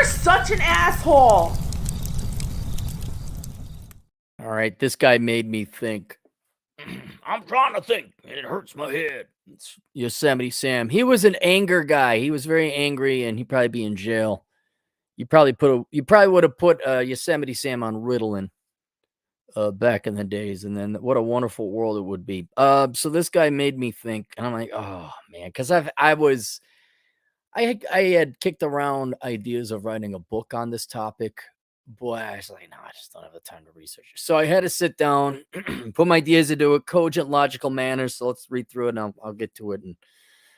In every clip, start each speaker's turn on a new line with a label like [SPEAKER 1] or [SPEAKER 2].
[SPEAKER 1] You're such an asshole.
[SPEAKER 2] All right, this guy made me think. I'm trying to think, and it hurts my head. It's Yosemite Sam. He was an anger guy. He was very angry, and he'd probably be in jail. You probably would have put Yosemite Sam on Ritalin back in the days, and then what a wonderful world it would be. So this guy made me think, and I'm like, oh man, because I had kicked around ideas of writing a book on this topic. Boy, I was like, no, I just don't have the time to research it. So I had to sit down, put my ideas into a cogent, logical manner. So let's read through it, and I'll get to it and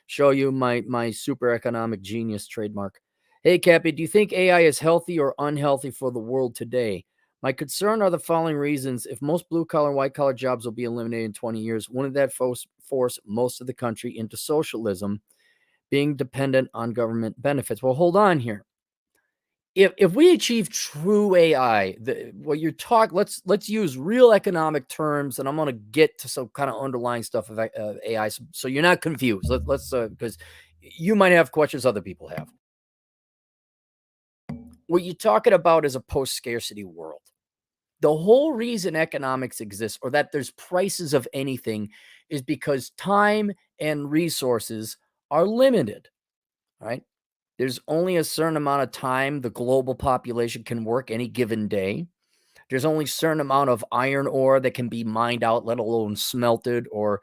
[SPEAKER 2] show you my super economic genius trademark. Hey, Cappy, do you think AI is healthy or unhealthy for the world today? My concern are the following reasons. If most blue collar and white collar jobs will be eliminated in 20 years, wouldn't that force most of the country into socialism, being dependent on government benefits? Well, hold on here. If we achieve true AI, what you're talking, let's use real economic terms, and I'm going to get to some kind of underlying stuff of AI, so you're not confused. Let's because you might have questions other people have. What you're talking about is a post-scarcity world. The whole reason economics exists, or that there's prices of anything, is because time and resources are limited, right? There's only a certain amount of time the global population can work any given day. There's only a certain amount of iron ore that can be mined out, let alone smelted or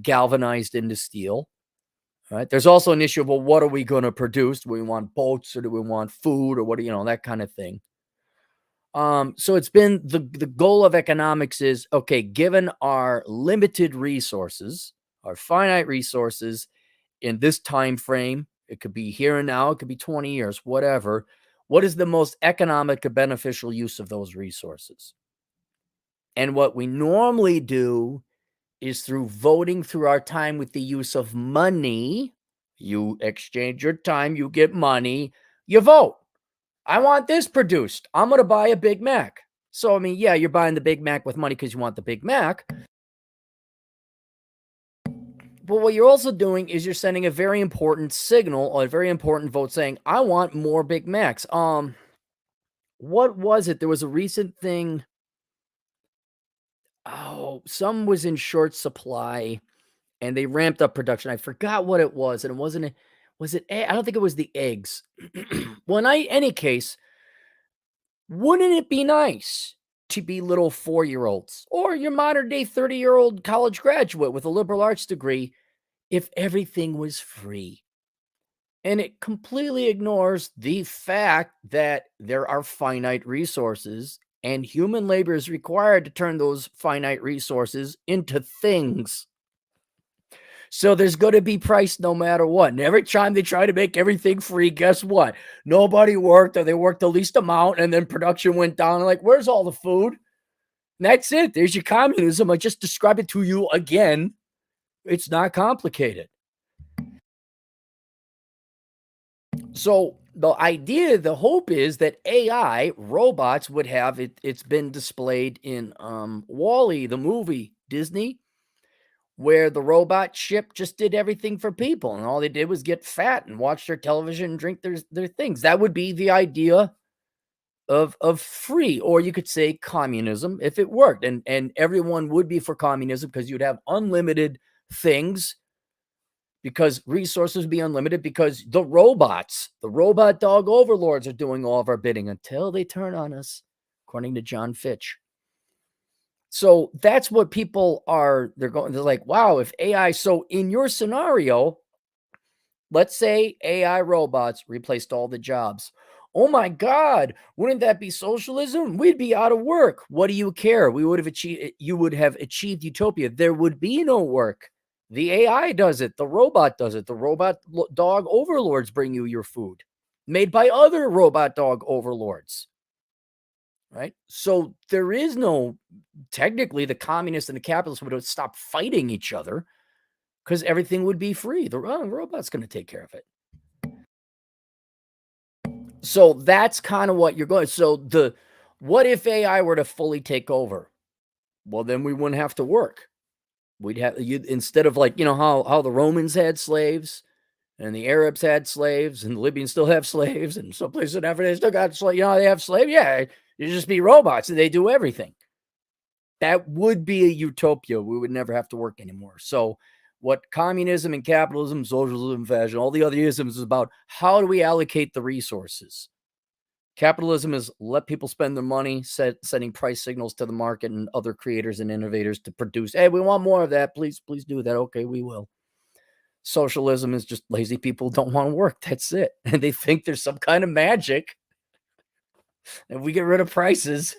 [SPEAKER 2] galvanized into steel. Right? There's also an issue of, well, what are we going to produce? Do we want boats or do we want food or what, that kind of thing. So it's been the goal of economics is, okay, given our limited resources, our finite resources in this time frame, it could be here and now, it could be 20 years, whatever. What is the most economic and beneficial use of those resources? And what we normally do is through voting through our time with the use of money. You exchange your time, you get money, you vote. I want this produced. I'm going to buy a Big Mac. So, I mean, yeah, you're buying the Big Mac with money because you want the Big Mac. But what you're also doing is you're sending a very important signal or a very important vote saying, I want more Big Macs. What was it? There was a recent thing. Oh, some was in short supply and they ramped up production. I forgot what it was. And it wasn't, was it, I don't think it was the eggs. Well, in any case, wouldn't it be nice to be little 4-year-olds or your modern day 30-year-old college graduate with a liberal arts degree if everything was free? And it completely ignores the fact that there are finite resources and human labor is required to turn those finite resources into things. So there's going to be price no matter what. And every time they try to make everything free, guess what? Nobody worked or they worked the least amount and then production went down. Like, where's all the food? And that's it. There's your communism. I just described it to you again. It's not complicated. So the idea, the hope is that AI robots would have it. It's been displayed in WALL-E, the movie, Disney, where the robot ship just did everything for people, and all they did was get fat and watch their television and drink their things. That would be the idea of free, or you could say communism if it worked, and everyone would be for communism because you'd have unlimited things. Because resources would be unlimited because the robot dog overlords are doing all of our bidding until they turn on us, according to John Fitch. So that's what people are. They're like, wow, if AI, so in your scenario, let's say AI robots replaced all the jobs. Oh my God, wouldn't that be socialism? We'd be out of work. What do you care? You would have achieved utopia. There would be no work. The AI does it. The robot does it. The robot dog overlords bring you your food made by other robot dog overlords. Right? So there is no, technically, the communists and the capitalists would stop fighting each other because everything would be free. The robot's going to take care of it. So that's kind of what you're going. So what if AI were to fully take over? Well, then we wouldn't have to work. We'd have instead of like, how the Romans had slaves And the Arabs had slaves, and the Libyans still have slaves, and some places in Africa they still got slaves. You know, they have slaves. Yeah, you just be robots, and they do everything. That would be a utopia. We would never have to work anymore. So, what communism and capitalism, socialism, fashion, all the other isms is about how do we allocate the resources? Capitalism is let people spend their money, sending price signals to the market and other creators and innovators to produce. Hey, we want more of that. Please do that. Okay, we will. Socialism is just lazy people don't want to work. That's it. And they think there's some kind of magic. If we get rid of prices,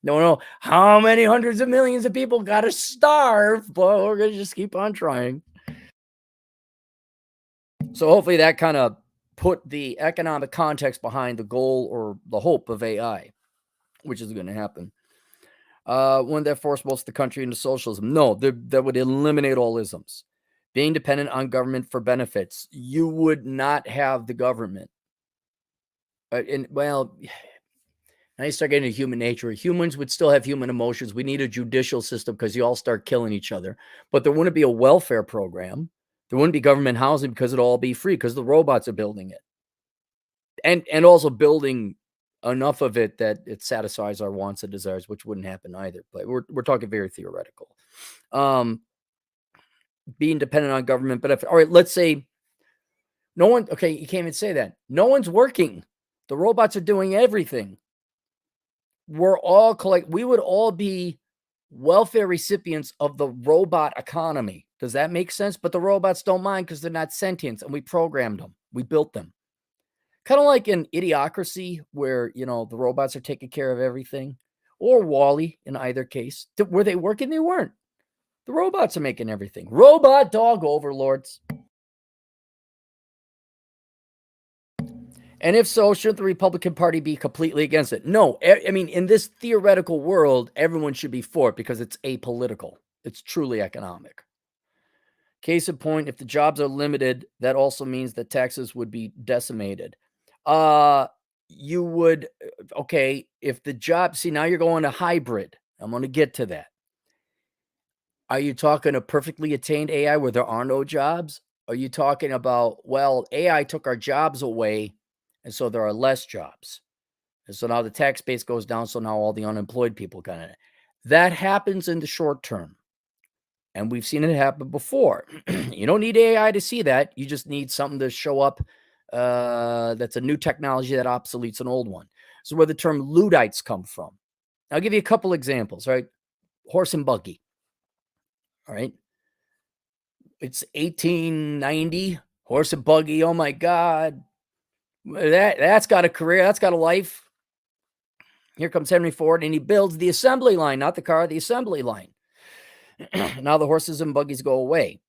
[SPEAKER 2] don't know how many hundreds of millions of people got to starve, but we're going to just keep on trying. So hopefully that kind of put the economic context behind the goal or the hope of AI, which is going to happen. Wouldn't that force most of the country into socialism? No, that would eliminate all isms. Being dependent on government for benefits, you would not have the government. Now you start getting into human nature. Humans would still have human emotions. We need a judicial system because you all start killing each other. But there wouldn't be a welfare program. There wouldn't be government housing because it'd all be free because the robots are building it. And also building enough of it that it satisfies our wants and desires, which wouldn't happen either. But we're talking very theoretical. Being dependent on government benefit. All right, let's say no one, okay, you can't even say that. No one's working. The robots are doing everything. We would all be welfare recipients of the robot economy. Does that make sense? But the robots don't mind because they're not sentient and we programmed them. We built them. Kind of like in Idiocracy where, the robots are taking care of everything, or Wall-E in either case. Were they working? They weren't. The robots are making everything. Robot dog overlords. And if so, shouldn't the Republican Party be completely against it? No. I mean, in this theoretical world, everyone should be for it because it's apolitical. It's truly economic. Case in point, if the jobs are limited, that also means that taxes would be decimated. You would, okay, if the job, see, now you're going to hybrid. I'm going to get to that. Are you talking a perfectly attained AI where there are no jobs? Are you talking about, well, AI took our jobs away, and so there are less jobs. And so now the tax base goes down, so now all the unemployed people kind of, that happens in the short term. And we've seen it happen before. You don't need AI to see that. You just need something to show up that's a new technology that obsoletes an old one. So where the term Luddites come from. I'll give you a couple examples, right? Horse and buggy. All right. It's 1890. Horse and buggy. Oh my God. That's got a career. That's got a life. Here comes Henry Ford, and he builds the assembly line, not the car, the assembly line. Now the horses and buggies go away.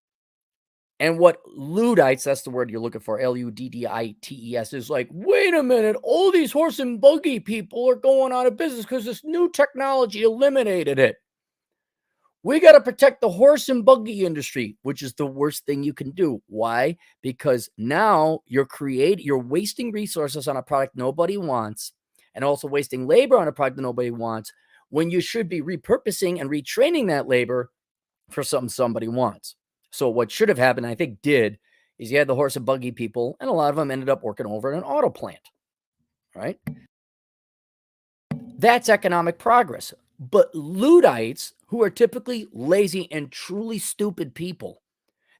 [SPEAKER 2] And what Luddites, that's the word you're looking for, Luddites, is like, wait a minute, all these horse and buggy people are going out of business because this new technology eliminated it. We got to protect the horse and buggy industry, which is the worst thing you can do. Why? Because now you're wasting resources on a product nobody wants, and also wasting labor on a product that nobody wants, when you should be repurposing and retraining that labor for something somebody wants. So what should have happened, I think did, is you had the horse and buggy people, and a lot of them ended up working over in an auto plant, right? That's economic progress. But Luddites, who are typically lazy and truly stupid people,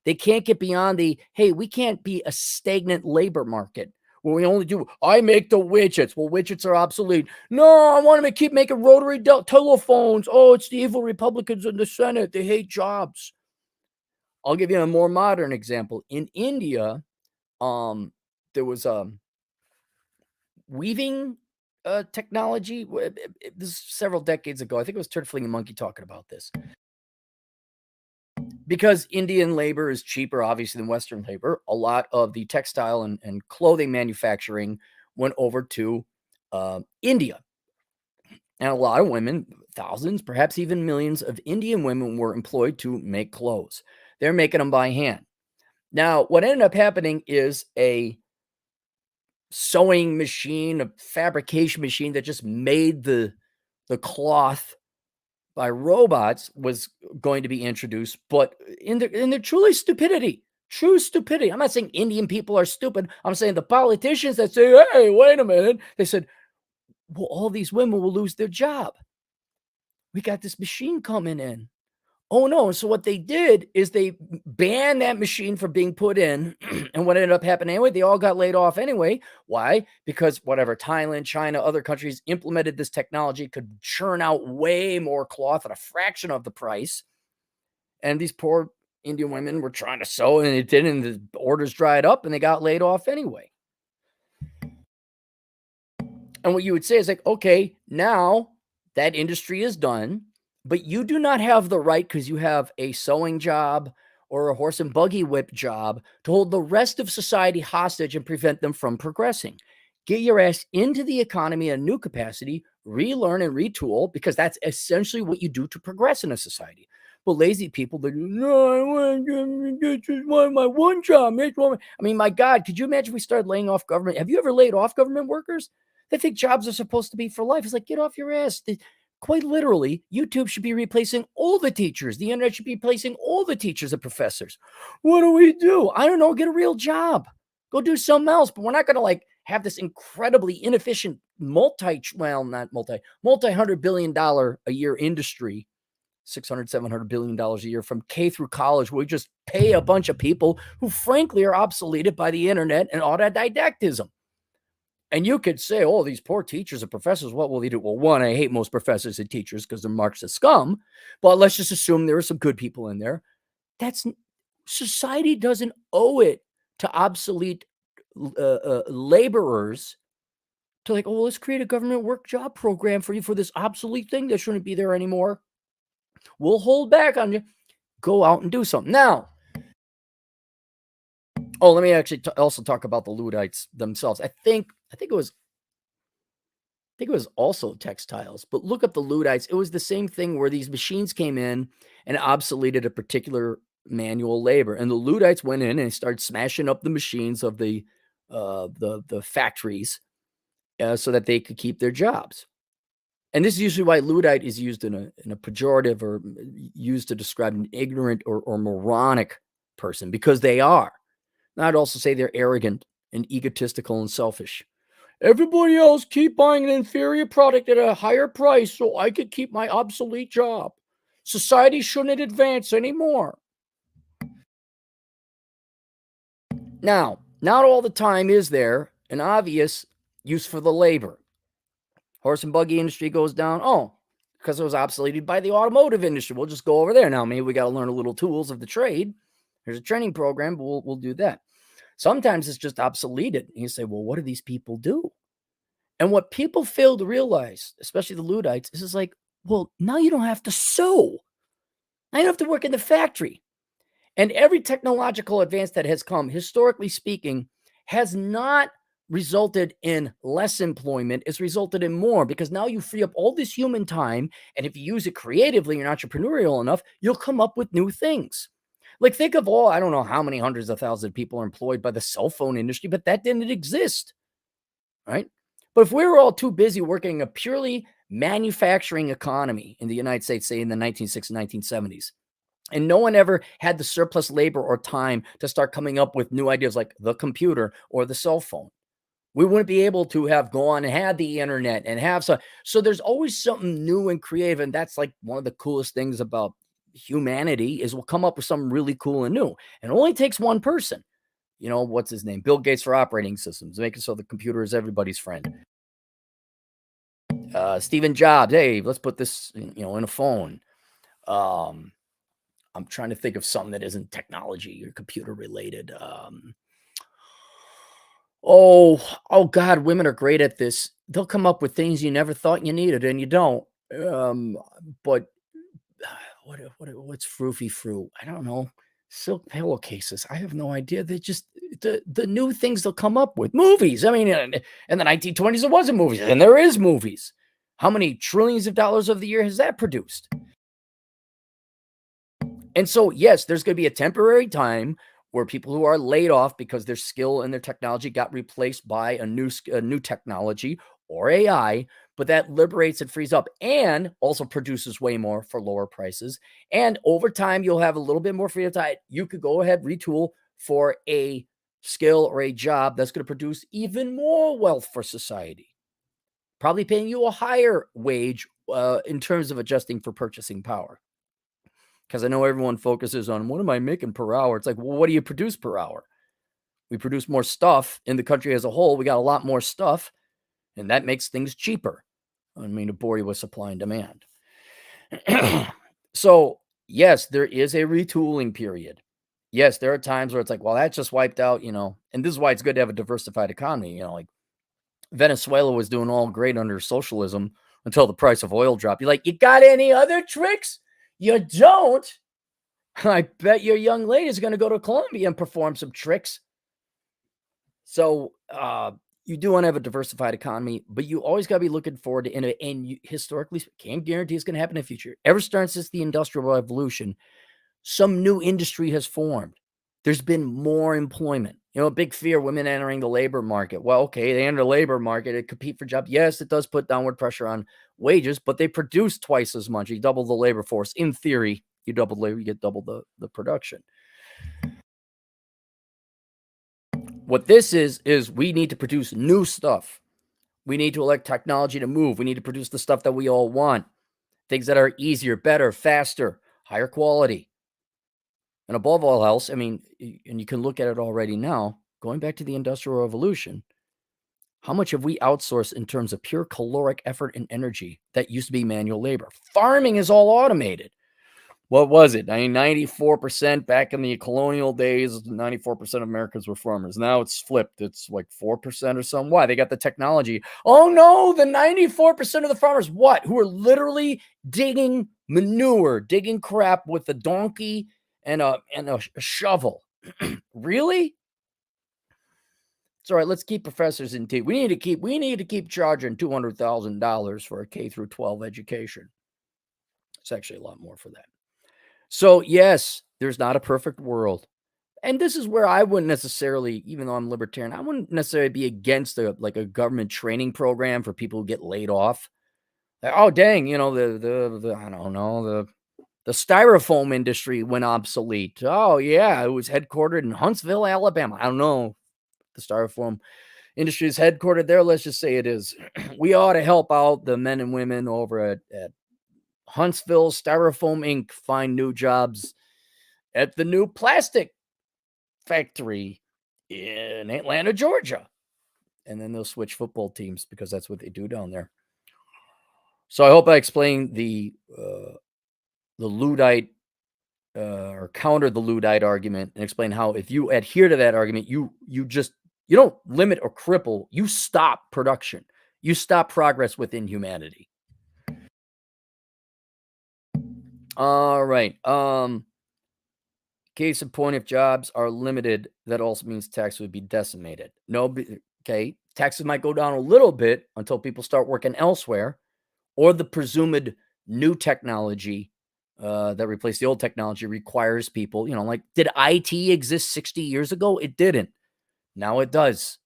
[SPEAKER 2] they can't get beyond hey, we can't be a stagnant labor market where we only I make the widgets. Well, widgets are obsolete. No, I want to keep making rotary telephones. Oh, it's the evil Republicans in the Senate. They hate jobs. I'll give you a more modern example. In India, there was a weaving technology. This is several decades ago. I think it was Turd Flinging Monkey talking about this. Because Indian labor is cheaper, obviously, than Western labor, a lot of the textile and clothing manufacturing went over to India. And a lot of women, thousands, perhaps even millions of Indian women were employed to make clothes. They're making them by hand. Now, what ended up happening is a sewing machine, a fabrication machine that just made the cloth by robots was going to be introduced. But in their truly stupidity, True stupidity. I'm not saying Indian people are stupid. I'm saying the politicians that say, hey, wait a minute. They said, well, all these women will lose their job. We got this machine coming in. Oh no. So what they did is they banned that machine from being put in. And what ended up happening anyway, they all got laid off anyway. Why? Because whatever, Thailand, China, other countries implemented this technology, could churn out way more cloth at a fraction of the price. And these poor Indian women were trying to sew and it didn't. And the orders dried up and they got laid off anyway. And what you would say is like, okay, now that industry is done, but you do not have the right, because you have a sewing job or a horse and buggy whip job, to hold the rest of society hostage and prevent them from progressing. Get your ass into the economy in a new capacity, relearn and retool, because that's essentially what you do to progress in a society. But lazy people, they're no, I want just my one job. I mean, my God, could you imagine if we started laying off government? Have you ever laid off government workers? They think jobs are supposed to be for life. It's like, get off your ass. Quite literally, YouTube should be replacing all the teachers. The internet should be replacing all the teachers and professors. What do we do? I don't know. Get a real job. Go do something else. But we're not going to like have this incredibly inefficient multi-$100 billion a year industry, $600, $700 billion a year from K through college, where we just pay a bunch of people who frankly are obsoleted by the internet and autodidactism. And you could say, oh, these poor teachers and professors, what will they do? Well, one, I hate most professors and teachers because they're Marxist scum, but let's just assume there are some good people in there. Society doesn't owe it to obsolete laborers to like, oh, let's create a government work job program for you for this obsolete thing that shouldn't be there anymore. We'll hold back on you. Go out and do something. Now, let me actually also talk about the Luddites themselves. I think it was also textiles, but look up the Luddites. It was the same thing where these machines came in and obsoleted a particular manual labor, and the Luddites went in and started smashing up the machines of the factories so that they could keep their jobs. And this is usually why Luddite is used in a pejorative or used to describe an ignorant or moronic person, because they are. And I'd also say they're arrogant and egotistical and selfish. Everybody else keep buying an inferior product at a higher price so I could keep my obsolete job. Society shouldn't advance anymore. Now, not all the time is there an obvious use for the labor. Horse and buggy industry goes down. Oh, because it was obsoleted by the automotive industry. We'll just go over there. Now, maybe we got to learn a little tools of the trade. There's a training program, but we'll do that. Sometimes it's just obsoleted. And you say, well, what do these people do? And what people fail to realize, especially the Luddites, is like, well, now you don't have to sew. Now you don't have to work in the factory. And every technological advance that has come, historically speaking, has not resulted in less employment. It's resulted in more, because now you free up all this human time. And if you use it creatively and entrepreneurial enough, you'll come up with new things. Like, think of all, I don't know how many hundreds of thousands of people are employed by the cell phone industry, but that didn't exist, right? But if we were all too busy working a purely manufacturing economy in the United States, say in the 1960s, 1970s, and no one ever had the surplus labor or time to start coming up with new ideas like the computer or the cell phone, we wouldn't be able to have gone and had the internet and have some. So there's always something new and creative. And that's like one of the coolest things about humanity, is we'll come up with something really cool and new. And it only takes one person. You know, what's his name? Bill Gates for operating systems, making so the computer is everybody's friend. Stephen Jobs, hey, let's put this, in a phone. I'm trying to think of something that isn't technology or computer related. Oh God, women are great at this. They'll come up with things you never thought you needed, and you don't. But what's froofy frou? I don't know. Silk pillowcases. I have no idea. They just the new things they'll come up with. Movies. I mean, in the 1920s, there wasn't movies, and there is movies. How many trillions of dollars of the year has that produced? And so, yes, there's going to be a temporary time where people who are laid off because their skill and their technology got replaced by a new technology or AI, but that liberates and frees up and also produces way more for lower prices. And over time, you'll have a little bit more freedom time. You could go ahead, retool, for a skill or a job that's going to produce even more wealth for society, probably paying you a higher wage in terms of adjusting for purchasing power. Because I know everyone focuses on what am I making per hour? It's like, well, what do you produce per hour? We produce more stuff in the country as a whole. We got a lot more stuff, and that makes things cheaper. I mean, to bore you with supply and demand. So, yes, there is a retooling period. Yes, there are times where it's like, well, that just wiped out, and this is why it's good to have a diversified economy. Like Venezuela was doing all great under socialism until the price of oil dropped. You're like, you got any other tricks? You don't? I bet your young lady is going to go to Colombia and perform some tricks. So you do want to have a diversified economy, but you always got to be looking forward to innovate. And you historically can't guarantee it's going to happen in the future. Ever since the Industrial Revolution, some new industry has formed. There's been more employment. A big fear, women entering the labor market. Well, okay, they enter the labor market, they compete for jobs. Yes, it does put downward pressure on wages, but they produce twice as much. You double the labor force. In theory, you double the labor, you get double the production. What this is we need to produce new stuff. We need to elect technology to move. We need to produce the stuff that we all want. Things that are easier, better, faster, higher quality. And above all else, I mean, and you can look at it already now, going back to the Industrial Revolution, how much have we outsourced in terms of pure caloric effort and energy that used to be manual labor? Farming is all automated. What was it? 94% back in the colonial days, 94% of Americans were farmers. Now it's flipped. It's like 4% or something. Why? They got the technology. Oh no, the 94% of the farmers, what? Who are literally digging manure, digging crap with a donkey and a shovel. Really? It's all right. Let's keep professors in team. We need to keep charging $200,000 for a K through 12 education. It's actually a lot more for that. So, yes, there's not a perfect world. And this is where I wouldn't necessarily, even though I'm libertarian, I wouldn't necessarily be against a government training program for people who get laid off. Like, oh, dang, the I don't know, the styrofoam industry went obsolete. Oh, yeah, it was headquartered in Huntsville, Alabama. I don't know. The styrofoam industry is headquartered there. Let's just say it is. We ought to help out the men and women over at Huntsville Styrofoam Inc. find new jobs at the new plastic factory in Atlanta, Georgia. And then they'll switch football teams because that's what they do down there. So I hope I explained the Luddite or counter the Luddite argument and explain how if you adhere to that argument, you don't limit or cripple, you stop production. You stop progress within humanity. All right. Case in point, if jobs are limited, that also means tax would be decimated. No, okay. Taxes might go down a little bit until people start working elsewhere, or the presumed new technology that replaced the old technology requires people, like, did IT exist 60 years ago? It didn't. Now it does.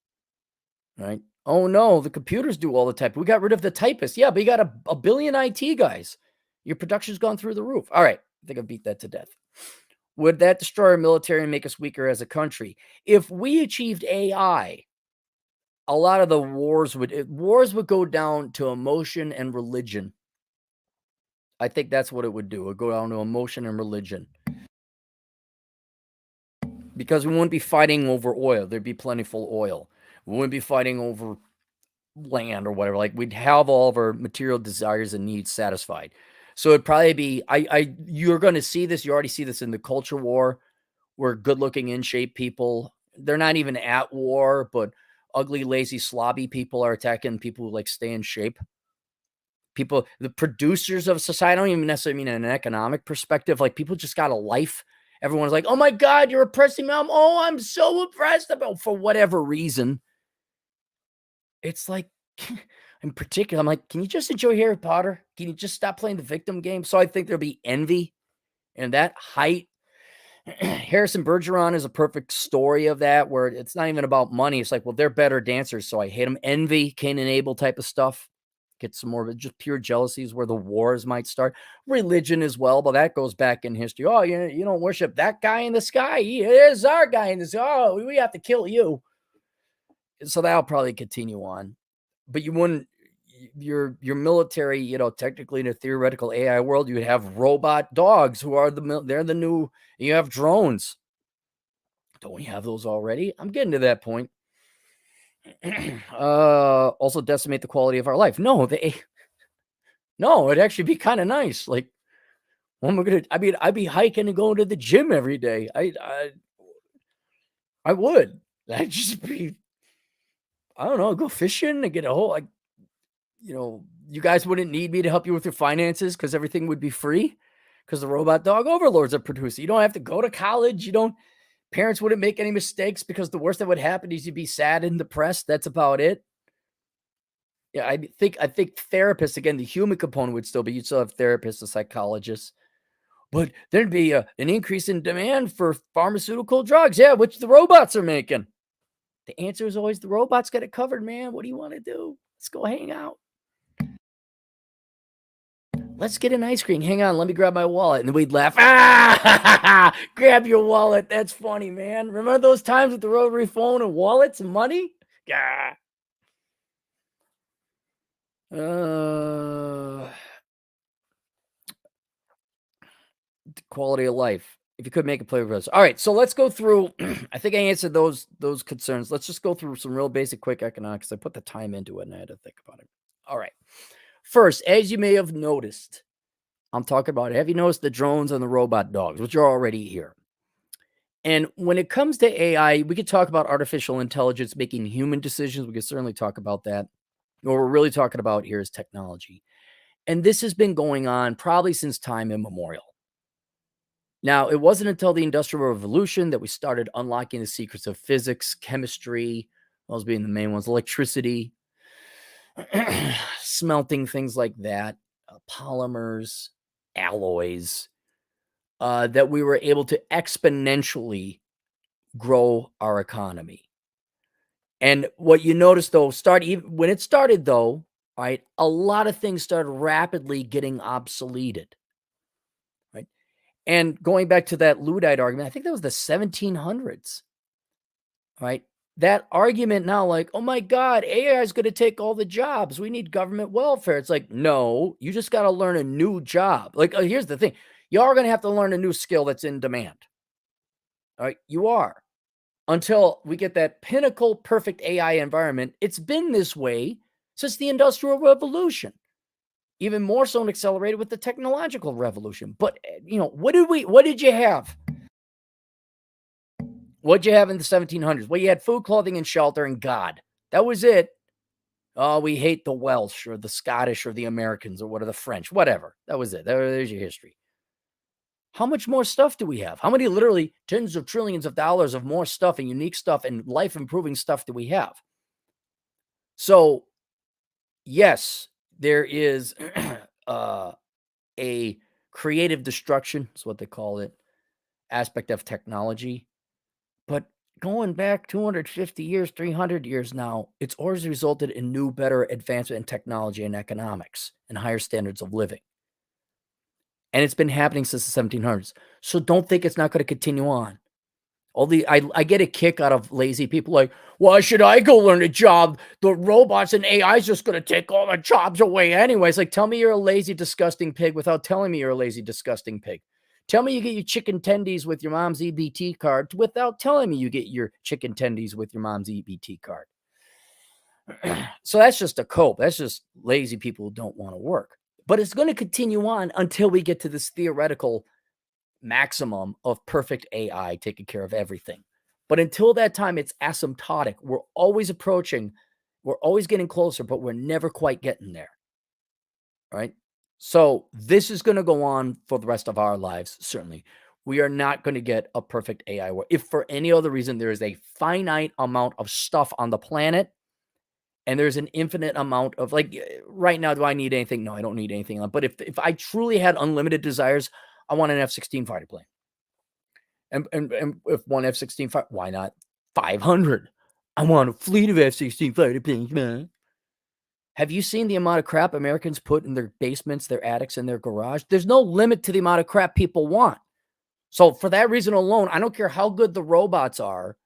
[SPEAKER 2] Right? Oh no, the computers do all the typing. We got rid of the typists. Yeah, but you got a billion IT guys. Your production's gone through the roof. All right. I think I beat that to death. Would that destroy our military and make us weaker as a country? If we achieved AI, a lot of the wars would go down to emotion and religion. I think that's what it would do. It would go down to emotion and religion. Because we wouldn't be fighting over oil. There'd be plentiful oil. We wouldn't be fighting over land or whatever. Like, we'd have all of our material desires and needs satisfied. So it'd probably be, you're going to see this. You already see this in the culture war, where good-looking, in-shape people, they're not even at war, but ugly, lazy, slobby people are attacking people who stay in shape. People, the producers of society, I don't even necessarily mean in an economic perspective. Like, people just got a life. Everyone's like, oh my God, you're oppressing me. I'm so oppressed about, for whatever reason. It's like, in particular, I'm like, can you just enjoy Harry Potter? Can you just stop playing the victim game? So I think there'll be envy and that height. Harrison Bergeron is a perfect story of that, where it's not even about money. It's like, well, they're better dancers, so I hate them. Envy, Cain and Abel type of stuff. get some more, just pure jealousies where the wars might start. Religion as well, but that goes back in history. Oh, you don't worship that guy in the sky. He is our guy in the sky. Oh, we have to kill you. So that'll probably continue on. But you wouldn't, your military, technically in a theoretical AI world, you would have robot dogs who are they're the new, you have drones. Don't we have those already? I'm getting to that point. Also decimate the quality of our life. No, it'd actually be kind of nice. Like, what am I gonna? I mean, I'd be hiking and going to the gym every day. I would. That'd just be, I don't know, go fishing and get a whole, like, you guys wouldn't need me to help you with your finances because everything would be free because the robot dog overlords are producing. You don't have to go to college. Parents wouldn't make any mistakes because the worst that would happen is you'd be sad and depressed. That's about it. Yeah, I think therapists, again, the human component would still be, you'd still have therapists and psychologists, but there'd be an increase in demand for pharmaceutical drugs. Yeah, which the robots are making. The answer is always the robots got it covered, man. What do you want to do? Let's go hang out. Let's get an ice cream. Hang on, let me grab my wallet. And then we'd laugh. Ah, grab your wallet. That's funny, man. Remember those times with the rotary phone and wallets and money? Yeah. Quality of life. If you could make a play with us. All right, so let's go through. I think I answered those concerns. Let's just go through some real basic, quick economics. I put the time into it and I had to think about it. All right. First, as you may have noticed, I'm talking about, have you noticed the drones and the robot dogs, which are already here? And when it comes to AI, we could talk about artificial intelligence making human decisions. We could certainly talk about that. What we're really talking about here is technology. And this has been going on probably since time immemorial. Now, it wasn't until the Industrial Revolution that we started unlocking the secrets of physics, chemistry, those being the main ones, electricity, smelting, things like that, polymers, alloys, that we were able to exponentially grow our economy. And what you notice, though, when it started, though, right, a lot of things started rapidly getting obsoleted. Right. And going back to that Luddite argument, I think that was the 1700s. Right. That argument now, like, oh my God, AI is going to take all the jobs. We need government welfare. It's like, no, you just got to learn a new job. Like, here's the thing. You are going to have to learn a new skill that's in demand. All right. You are. Until we get that pinnacle perfect AI environment. It's been this way since the Industrial Revolution. Even more so and accelerated with the technological revolution. But, what did you have? What'd you have in the 1700s? Well, you had food, clothing, and shelter, and God. That was it. Oh, we hate the Welsh or the Scottish or the Americans or what are the French, whatever. That was it. There's your history. How much more stuff do we have? How many literally tens of trillions of dollars of more stuff and unique stuff and life-improving stuff do we have? So, yes, there is a creative destruction, is what they call it, aspect of technology. But going back 250 years, 300 years now, it's always resulted in new, better advancement in technology and economics and higher standards of living. And it's been happening since the 1700s. So don't think it's not going to continue on. I get a kick out of lazy people like, why should I go learn a job? The robots and AI is just going to take all the jobs away anyways. Like, tell me you're a lazy, disgusting pig without telling me you're a lazy, disgusting pig. Tell me you get your chicken tendies with your mom's EBT card without telling me you get your chicken tendies with your mom's EBT card. So that's just a cope. That's just lazy people who don't want to work. But it's going to continue on until we get to this theoretical maximum of perfect AI taking care of everything. But until that time, it's asymptotic. We're always approaching, we're always getting closer, but we're never quite getting there. Right? So this is going to go on for the rest of our lives, certainly. We are not going to get a perfect AI. If for any other reason, there is a finite amount of stuff on the planet, and there's an infinite amount of, like, right now, do I need anything? No, I don't need anything. But if I truly had unlimited desires, I want an F-16 fighter plane. And if one F-16 fighter, why not 500? I want a fleet of F-16 fighter planes, man. Have you seen the amount of crap Americans put in their basements, their attics, and their garage? There's no limit to the amount of crap people want. So for that reason alone, I don't care how good the robots are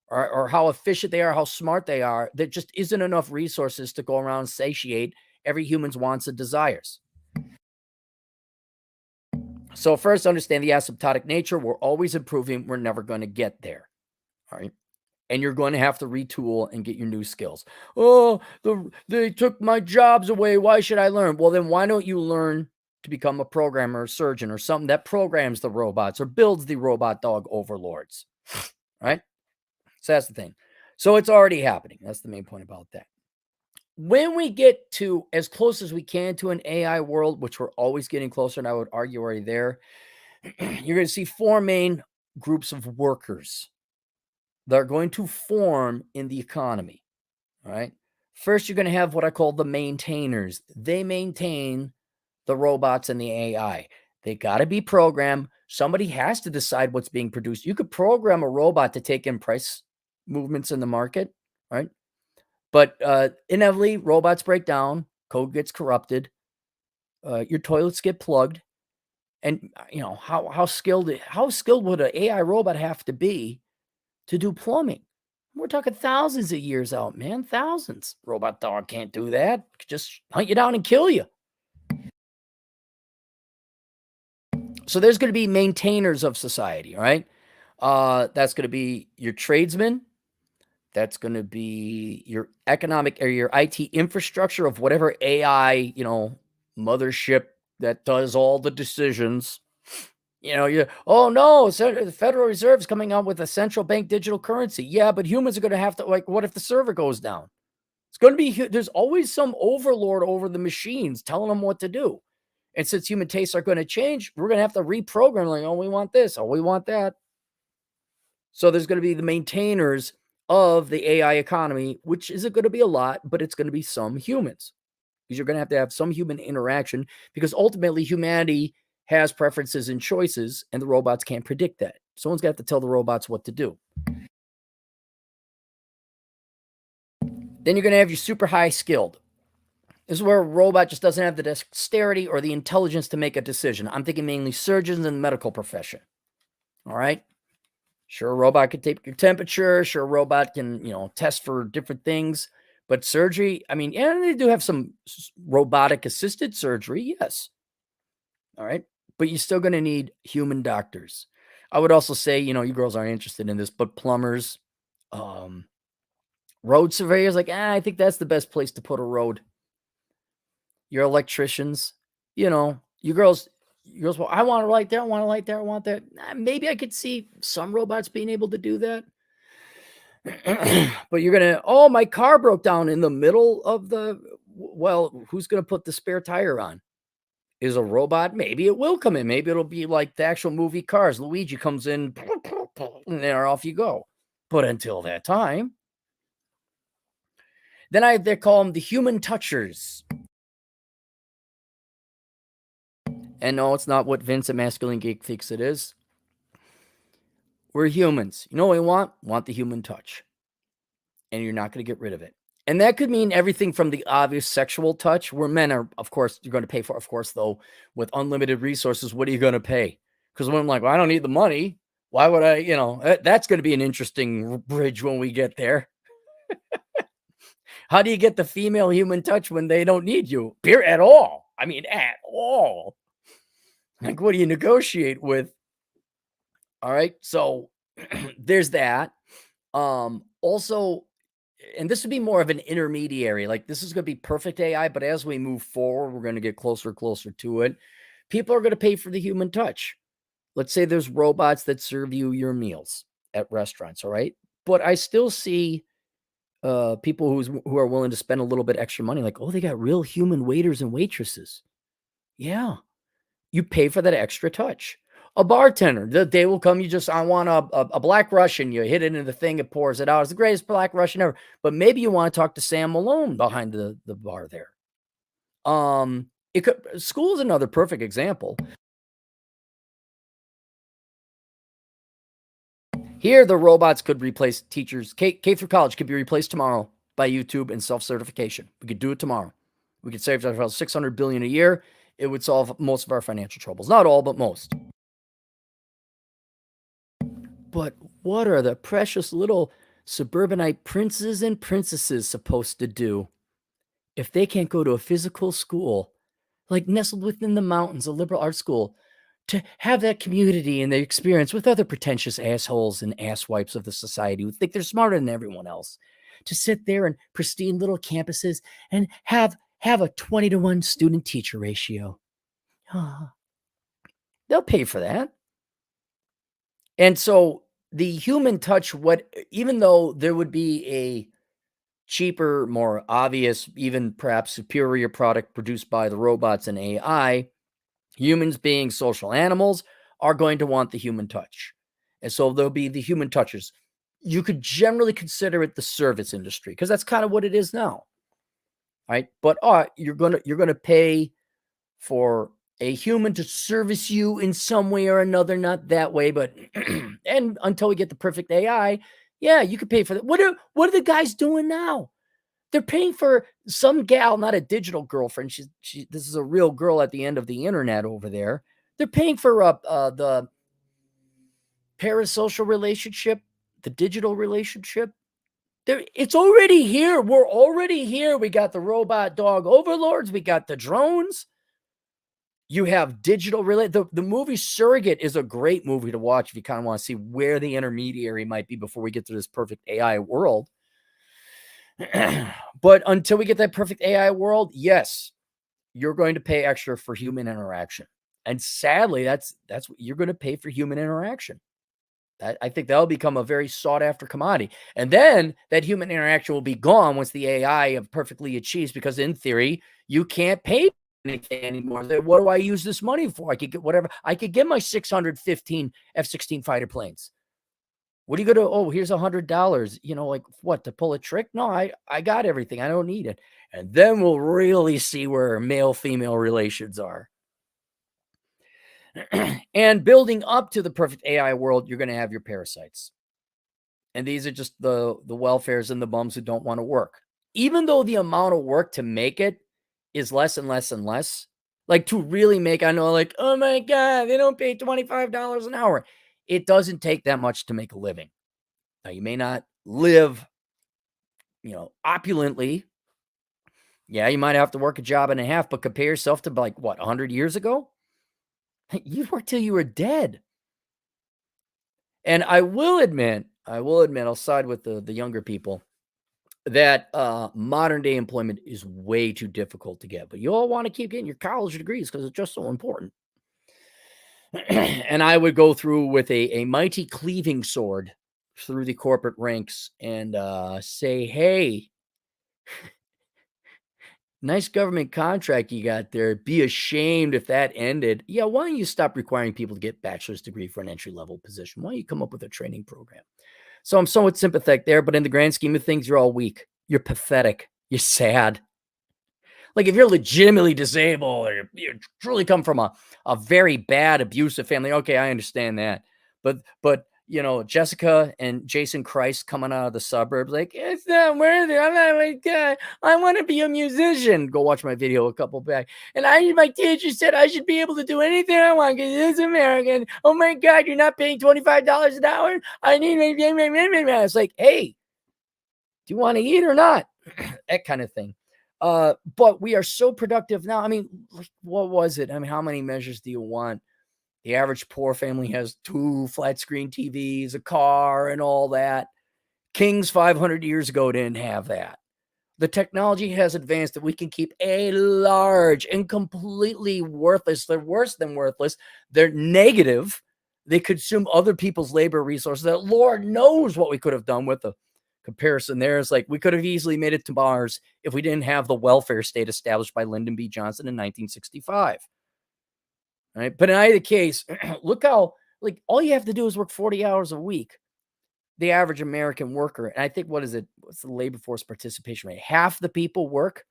[SPEAKER 2] or how efficient they are, how smart they are, there just isn't enough resources to go around and satiate every human's wants and desires. So first, understand the asymptotic nature. We're always improving. We're never going to get there. All right. And you're going to have to retool and get your new skills. Oh, they took my jobs away. Why should I learn? Well, then why don't you learn to become a programmer, or surgeon, or something that programs the robots or builds the robot dog overlords? Right? So that's the thing. So it's already happening. That's the main point about that. When we get to as close as we can to an AI world, which we're always getting closer, and I would argue already there, you're going to see four main groups of workers that are going to form in the economy. All right. First, you're going to have what I call the maintainers. They maintain the robots and the AI. They got to be programmed. Somebody has to decide what's being produced. You could program a robot to take in price movements in the market, right? But inevitably, robots break down, code gets corrupted, your toilets get plugged, and how skilled would an AI robot have to be to do plumbing? We're talking thousands of years out, man. Thousands. Robot dog can't do that. It could just hunt you down and kill you. So there's going to be maintainers of society, all right? That's going to be your tradesmen. That's going to be your economic or your IT infrastructure of whatever AI, mothership that does all the decisions. Oh no, the Federal Reserve is coming out with a central bank digital currency. Yeah, but humans are going to have to, what if the server goes down? It's going to be, there's always some overlord over the machines telling them what to do. And since human tastes are going to change, we're going to have to reprogram, like, oh, we want this, oh, we want that. So there's going to be the maintainers of the AI economy, which isn't going to be a lot, but it's going to be some humans, because you're going to have some human interaction, because ultimately humanity has preferences and choices, and the robots can't predict that. Someone's got to tell the robots what to do. Then you're going to have your super high skilled. This is where a robot just doesn't have the dexterity or the intelligence to make a decision. I'm thinking mainly surgeons and the medical profession. All right. Sure, a robot can take your temperature. Sure, a robot can, test for different things. But surgery, I mean, yeah, they do have some robotic assisted surgery. Yes. All right. But you're still going to need human doctors. I would also say, you girls aren't interested in this, but plumbers, road surveyors, I think that's the best place to put a road. Your electricians, you girls, well, I want a light there, I want a light there, I want that. Maybe I could see some robots being able to do that. But you're going to, my car broke down in the middle of who's going to put the spare tire on? Is a robot? Maybe it will come in. Maybe it'll be like the actual movie Cars. Luigi comes in, and there off you go. But until that time, then they call them the human touchers. And no, it's not what Vince at Masculine Geek thinks it is. We're humans. You know what we want? Want the human touch. And you're not going to get rid of it. And that could mean everything from the obvious sexual touch, where men are, of course, you're going to pay for, of course, though, with unlimited resources, what are you going to pay? Because when I'm like, well, I don't need the money. Why would I, that's going to be an interesting bridge when we get there. How do you get the female human touch when they don't need you? At all. I mean, at all. Like, what do you negotiate with? All right. So there's that. Also, and this would be more of an intermediary. Like, this is going to be perfect AI, but as we move forward, we're going to get closer and closer to it. People are going to pay for the human touch. Let's say there's robots that serve you your meals at restaurants. All right. But I still see people who are willing to spend a little bit extra money. Like, oh, they got real human waiters and waitresses. Yeah. You pay for that extra touch. A bartender, the day will come, I want a Black Russian. You hit it into the thing, it pours it out. It's the greatest Black Russian ever. But maybe you want to talk to Sam Malone behind the bar there. School is another perfect example. Here, the robots could replace teachers. K through college could be replaced tomorrow. by YouTube and self-certification. We could do it tomorrow. We could save ourselves $600 billion a year. It would solve most of our financial troubles. Not all, but most. But what are the precious little suburbanite princes and princesses supposed to do if they can't go to a physical school, like nestled within the mountains, a liberal arts school, to have that community and the experience with other pretentious assholes and asswipes of the society who think they're smarter than everyone else, to sit there in pristine little campuses and have a 20-to-1 student teacher ratio? They'll pay for that. And so the human touch, even though there would be a cheaper, more obvious, even perhaps superior product produced by the robots and AI, humans being social animals are going to want the human touch. And so there'll be the human touchers. You could generally consider it the service industry because that's kind of what it is now. Right? But you're gonna pay for a human to service you in some way or another, not that way, but and until we get the perfect AI, yeah, you could pay for that. What are the guys doing now? They're paying for some gal, not a digital girlfriend. This is a real girl at the end of the internet over there. They're paying for the parasocial relationship, the digital relationship. It's already here. We're already here. We got the robot dog overlords. We got the drones. You have digital the movie Surrogate is a great movie to watch if you kind of want to see where the intermediary might be before we get to this perfect AI world. But until we get that perfect AI world, yes, you're going to pay extra for human interaction. And sadly, that's what you're going to pay for human interaction. I think that'll become a very sought after commodity. And then that human interaction will be gone once the AI perfectly achieves, because in theory, you can't pay anything anymore. What do I use this money for? I could get whatever. I could get my 615 F-16 fighter planes. What are you going to, oh, here's $100, like what, to pull a trick? No, I got everything. I don't need it. And then we'll really see where male-female relations are. And building up to the perfect AI world, you're going to have your parasites. And these are just the welfares and the bums who don't want to work. Even though the amount of work to make it is less and less and less, like to really make, I know, like, oh my God, they don't pay $25 an hour. It doesn't take that much to make a living. Now, you may not live, opulently. Yeah, you might have to work a job and a half, but compare yourself to like, what, 100 years ago? You worked till you were dead. And I will admit, I'll side with the younger people, that modern day employment is way too difficult to get. But you all want to keep getting your college degrees because it's just so important. And I would go through with a mighty cleaving sword through the corporate ranks and say, hey, nice government contract you got there. Be ashamed if that ended. Yeah, why don't you stop requiring people to get bachelor's degree for an entry-level position? Why don't you come up with a training program? So I'm somewhat sympathetic there, but in the grand scheme of things, you're all weak. You're pathetic. You're sad. Like if you're legitimately disabled or you truly come from a very bad, abusive family, okay, I understand that. But Jessica and Jason Christ coming out of the suburbs, like, it's not worth it. I'm not like that. I want to be a musician. Go watch my video a couple back. And my teacher said I should be able to do anything I want because it's American. Oh my God, you're not paying $25 an hour? I need it's like, hey, do you want to eat or not? That kind of thing. But we are so productive now. I mean, what was it? I mean, how many measures do you want? The average poor family has 2 flat screen TVs, a car, and all that. Kings 500 years ago didn't have that. The technology has advanced that we can keep a large and completely worthless. They're worse than worthless. They're negative. They consume other people's labor resources that Lord knows what we could have done with the comparison there. Is like we could have easily made it to Mars if we didn't have the welfare state established by Lyndon B. Johnson in 1965. Right. But in either case, look how, like, all you have to do is work 40 hours a week. The average American worker, and I think, what's the labor force participation rate? Half the people work,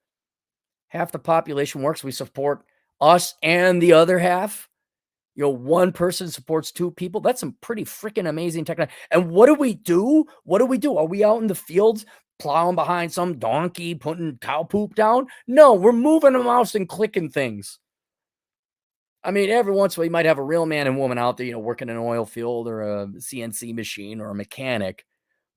[SPEAKER 2] half the population works. We support us and the other half. One person supports two people. That's some pretty freaking amazing technology. And what do we do? What do we do? Are we out in the fields plowing behind some donkey, putting cow poop down? No, we're moving a mouse and clicking things. I mean, every once in a while, you might have a real man and woman out there, working in an oil field or a CNC machine or a mechanic.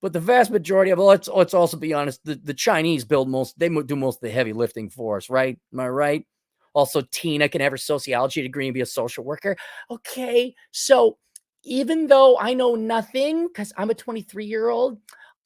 [SPEAKER 2] But the vast majority of let's also be honest, the Chinese build they do most of the heavy lifting for us, right? Am I right? Also, Tina can have her sociology degree and be a social worker. Okay, so even though I know nothing because I'm a 23-year-old,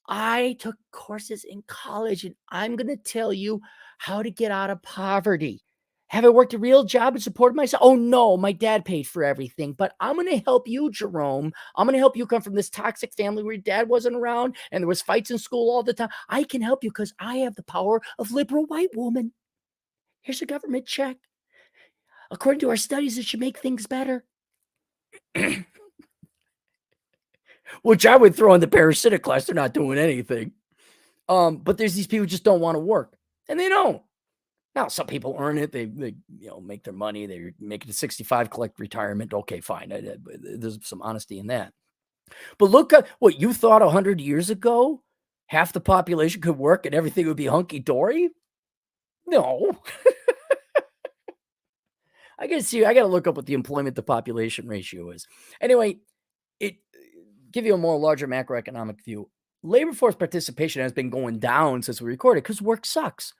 [SPEAKER 2] I took courses in college and I'm going to tell you how to get out of poverty. Have I worked a real job and supported myself? Oh, no, my dad paid for everything, but I'm going to help you, Jerome. I'm going to help you come from this toxic family where your dad wasn't around and there was fights in school all the time. I can help you because I have the power of liberal white woman. Here's a government check. According to our studies, it should make things better. Which I would throw in the parasitic class. They're not doing anything. But there's these people who just don't want to work, and they don't. Now, some people earn it. They make their money. They make it to 65, collect retirement. Okay, fine. There's some honesty in that. But look at what you thought 100 years ago. Half the population could work and everything would be hunky-dory. No. I got to look up what the employment to population ratio is. Anyway, it give you a more larger macroeconomic view. Labor force participation has been going down since we recorded because work sucks.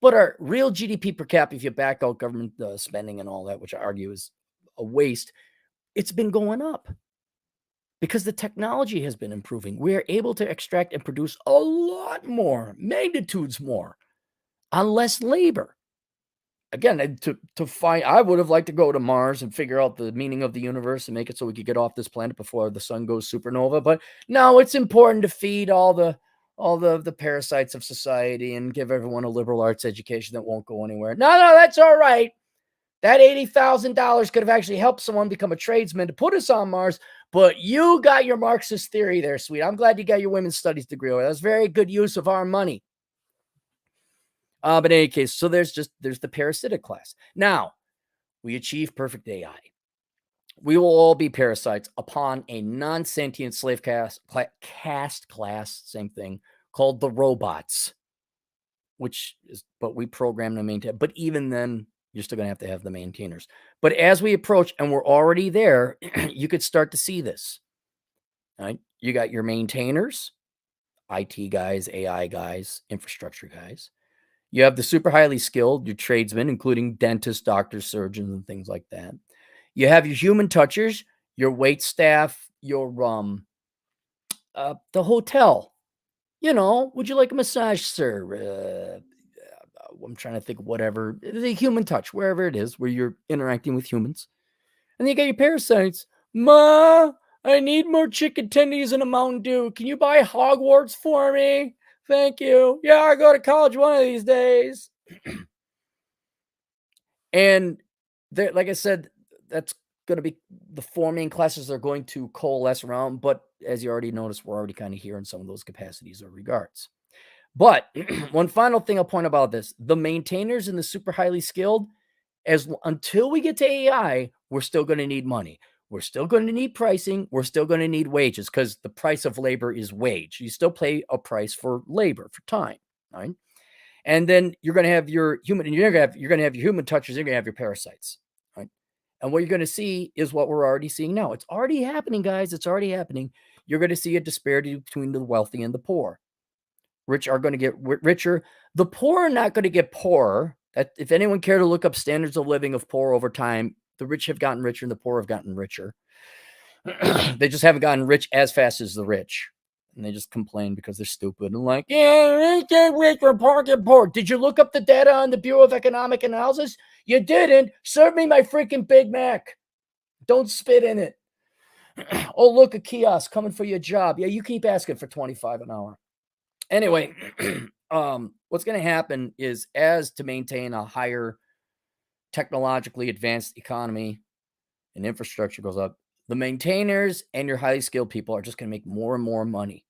[SPEAKER 2] But our real GDP per capita, if you back out government spending and all that, which I argue is a waste, it's been going up because the technology has been improving. We are able to extract and produce a lot more, magnitudes more, on less labor. Again, to find, I would have liked to go to Mars and figure out the meaning of the universe and make it so we could get off this planet before the sun goes supernova. But no, it's important to feed all the parasites of society and give everyone a liberal arts education that won't go anywhere. No, that's all right. That $80,000 could have actually helped someone become a tradesman to put us on Mars. But you got your Marxist theory there, sweet. I'm glad you got your women's studies degree. That's very good use of our money. But in any case, so there's the parasitic class. Now, we achieve perfect AI. We will all be parasites upon a non-sentient slave caste class, same thing, called the robots, but we program to maintain. But even then, you're still going to have the maintainers. But as we approach, and we're already there, you could start to see this. Right? You got your maintainers, IT guys, AI guys, infrastructure guys. You have the super highly skilled, your tradesmen, including dentists, doctors, surgeons, and things like that. You have your human touchers, your wait staff, your the hotel. Would you like a massage, sir? I'm trying to think of whatever. The human touch, wherever it is, where you're interacting with humans. And then you got your parasites. Ma, I need more chicken tendies and a Mountain Dew. Can you buy Hogwarts for me? Thank you. Yeah, I go to college one of these days. And there, like I said, that's going to be the four main classes are going to coalesce around. But as you already noticed, we're already kind of here in some of those capacities or regards. But one final thing I'll point about this, the maintainers and the super highly skilled, until we get to AI, we're still going to need money. We're still going to need pricing. We're still going to need wages because the price of labor is wage. You still pay a price for labor, for time, right? And then you're going to have your human, and you're going to have your human touchers. You're going to have your parasites, right? And what you're going to see is what we're already seeing now. It's already happening, guys. It's already happening. You're going to see a disparity between the wealthy and the poor. Rich are going to get richer. The poor are not going to get poorer. If anyone care to look up standards of living of poor over time, the rich have gotten richer and the poor have gotten richer. They just haven't gotten rich as fast as the rich. And they just complain because they're stupid and like, yeah, rich, we're poor, get poor. Did you look up the data on the Bureau of Economic Analysis? You didn't. Serve me my freaking Big Mac. Don't spit in it. Oh, look, a kiosk coming for your job. Yeah, you keep asking for $25 an hour. Anyway, what's going to happen is as to maintain a higher technologically advanced economy and infrastructure goes up, the maintainers and your highly skilled people are just going to make more and more money.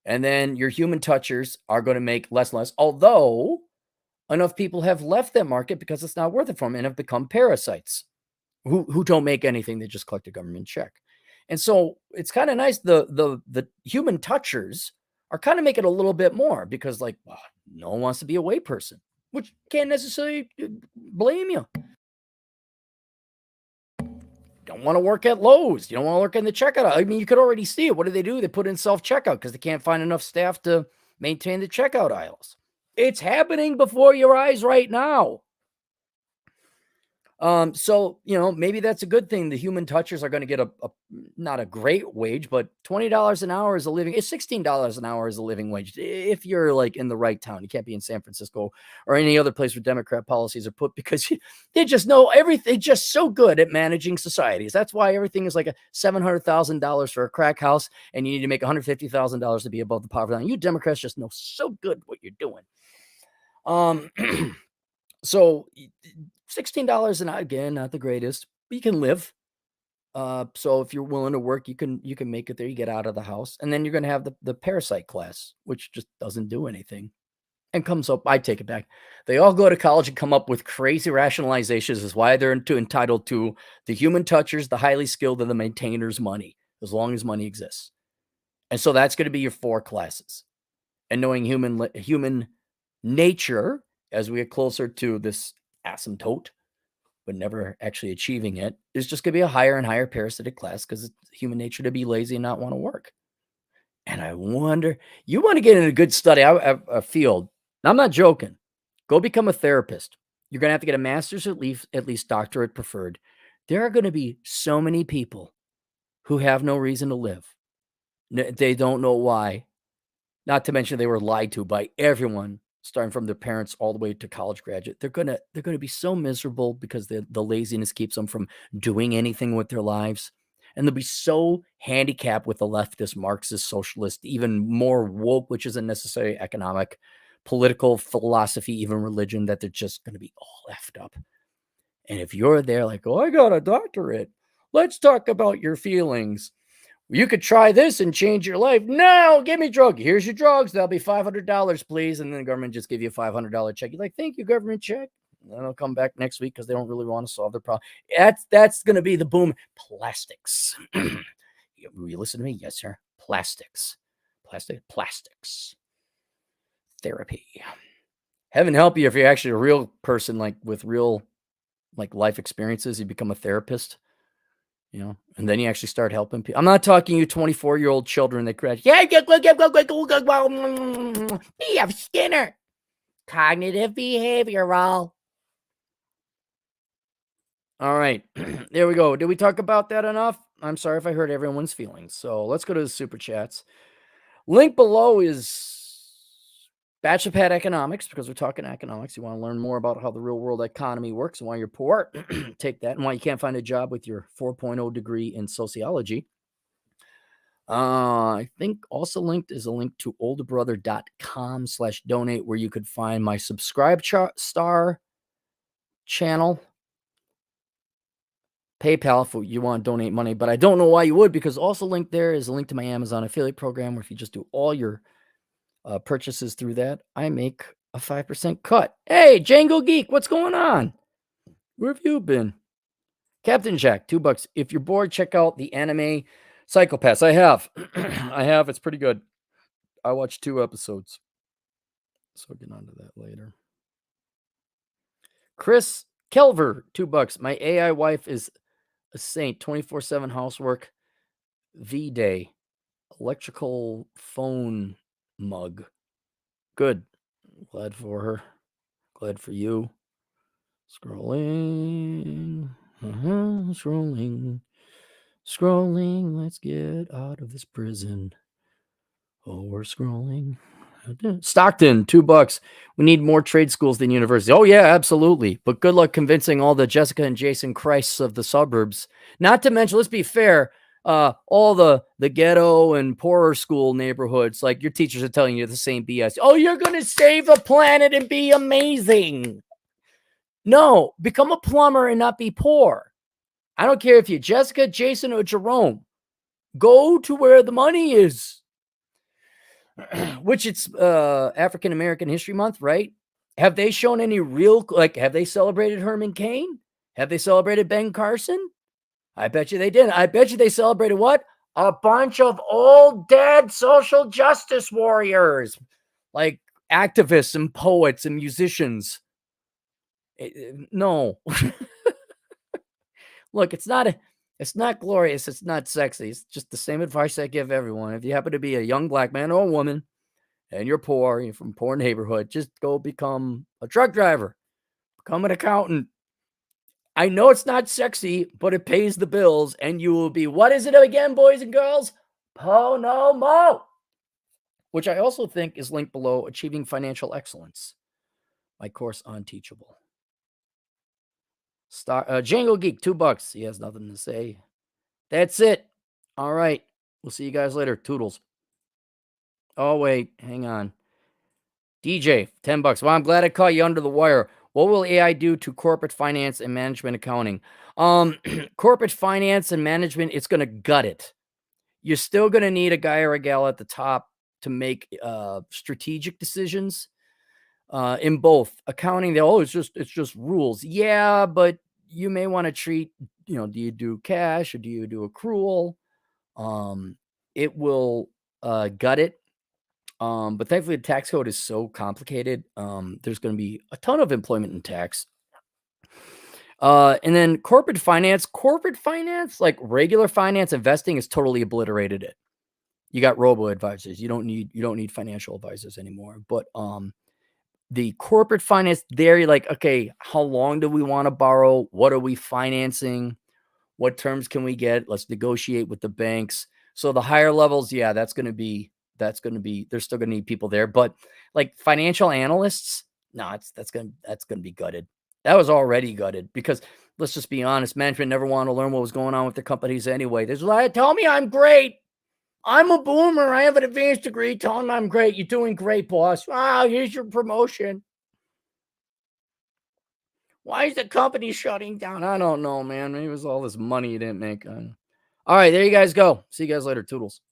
[SPEAKER 2] And then your human touchers are going to make less and less, although enough people have left that market because it's not worth it for them and have become parasites. who don't make anything. They just collect a government check. And so it's kind of nice. The human touchers are kind of making a little bit more because, like, well, no one wants to be a wait person, which can't necessarily blame you. Don't want to work at Lowe's. You don't want to work in the checkout. I mean, you could already see it. What do? They put in self-checkout because they can't find enough staff to maintain the checkout aisles. It's happening before your eyes right now. So, maybe that's a good thing. The human touchers are going to get a not a great wage, but $20 an hour is a living. It's $16 an hour is a living wage. If you're like in the right town, you can't be in San Francisco or any other place where Democrat policies are put because they just know everything. Just so good at managing societies. That's why everything is like a $700,000 for a crack house, and you need to make $150,000 to be above the poverty line. You Democrats just know so good what you're doing. So $16 an hour, again, not the greatest, but you can live. So if you're willing to work, you can make it there. You get out of the house, and then you're going to have the parasite class, which just doesn't do anything and comes up. I take it back. They all go to college and come up with crazy rationalizations as why they're entitled to the human touchers, the highly skilled, and the maintainers money, as long as money exists. And so that's going to be your 4 classes. And knowing human nature as we get closer to this asymptote, but never actually achieving it, is just going to be a higher and higher parasitic class because it's human nature to be lazy and not want to work. And I wonder, you want to get in a good study, a field. And I'm not joking. Go become a therapist. You're going to have to get a master's, at least doctorate preferred. There are going to be so many people who have no reason to live. They don't know why. Not to mention they were lied to by everyone, starting from their parents all the way to college graduate. They're gonna be so miserable because the laziness keeps them from doing anything with their lives. And they'll be so handicapped with the leftist, Marxist, socialist, even more woke, which isn't necessarily economic, political, philosophy, even religion, that they're just going to be all effed up. And if you're there like, oh, I got a doctorate, let's talk about your feelings. You could try this and change your life. No, give me drug. Here's your drugs. That'll be $500, please. And then the government just give you a $500 check. You're like, thank you, government check. And then they'll come back next week because they don't really want to solve their problem. That's going to be the boom. Plastics. You listen to me? Yes, sir. Plastics. Plastics. Therapy. Heaven help you if you're actually a real person, like with real life experiences. You become a therapist. And then you actually start helping people. I'm not talking you 24-year-old children that graduate. Yeah, B.F. Skinner. Cognitive behavioral. All right. There we go. Did we talk about that enough? I'm sorry if I hurt everyone's feelings. So let's go to the super chats. Link below is Bachelor Pad Economics, because we're talking economics. You want to learn more about how the real world economy works and why you're poor, take that, and why you can't find a job with your 4.0 degree in sociology. I think also linked is a link to olderbrother.com/donate, where you could find my subscribe star channel, PayPal if you want to donate money, but I don't know why you would, because also linked there is a link to my Amazon affiliate program, where if you just do all your purchases through that, I make a 5% cut. Hey, Django Geek, what's going on? Where have you been? Captain Jack, $2. If you're bored, check out the anime Psycho-Pass. I have. It's pretty good. I watched 2 episodes. So I'll get onto that later. Chris Kelver, $2. My AI wife is a saint. 24/7 housework. V-Day. Electrical phone mug. Good. Glad for her. Glad for you. Scrolling. Scrolling. Let's get out of this prison. Oh, we're scrolling. Stockton, $2. We need more trade schools than universities. Oh, yeah, absolutely. But good luck convincing all the Jessica and Jason Christs of the suburbs. Not to mention, let's be fair, all the ghetto and poorer school neighborhoods, like your teachers are telling you the same BS. Oh, you're going to save the planet and be amazing. No, become a plumber and not be poor. I don't care if you're Jessica, Jason, or Jerome. Go to where the money is. Which it's African American History Month, right? Have they shown any real, have they celebrated Herman Cain? Have they celebrated Ben Carson? I bet you they didn't. I bet you they celebrated what? A bunch of old dead social justice warriors, like activists and poets and musicians. No. Look, it's not glorious, it's not sexy. It's just the same advice I give everyone. If you happen to be a young black man or a woman and you're poor, you're from a poor neighborhood, just go become a truck driver, become an accountant. I know it's not sexy, but it pays the bills, and you will be, what is it again, boys and girls? Ponomo, which I also think is linked below, Achieving Financial Excellence, my course on Teachable. Django Geek, $2. He has nothing to say. That's it. All right. We'll see you guys later. Toodles. Oh, wait. Hang on. DJ, $10. Well, I'm glad I caught you under the wire. What will AI do to corporate finance and management accounting? Corporate finance and management, it's going to gut it. You're still going to need a guy or a gal at the top to make strategic decisions in both accounting. It's just rules. Yeah, but you may want to treat, do you do cash or do you do accrual? It will gut it. But thankfully, the tax code is so complicated. There's going to be a ton of employment in tax. And then corporate finance, like regular finance, investing is totally obliterated it. You got robo advisors. You don't need financial advisors anymore. But the corporate finance, there you're like, okay, how long do we want to borrow? What are we financing? What terms can we get? Let's negotiate with the banks. So the higher levels, yeah, they're still going to need people there. But like financial analysts, no, that's going to be gutted. That was already gutted because let's just be honest, management never wanted to learn what was going on with the companies anyway. There's like, tell me I'm great. I'm a boomer. I have an advanced degree. Tell him I'm great. You're doing great, boss. Wow, here's your promotion. Why is the company shutting down? I don't know, man. Maybe it was all this money you didn't make. All right, there you guys go. See you guys later. Toodles.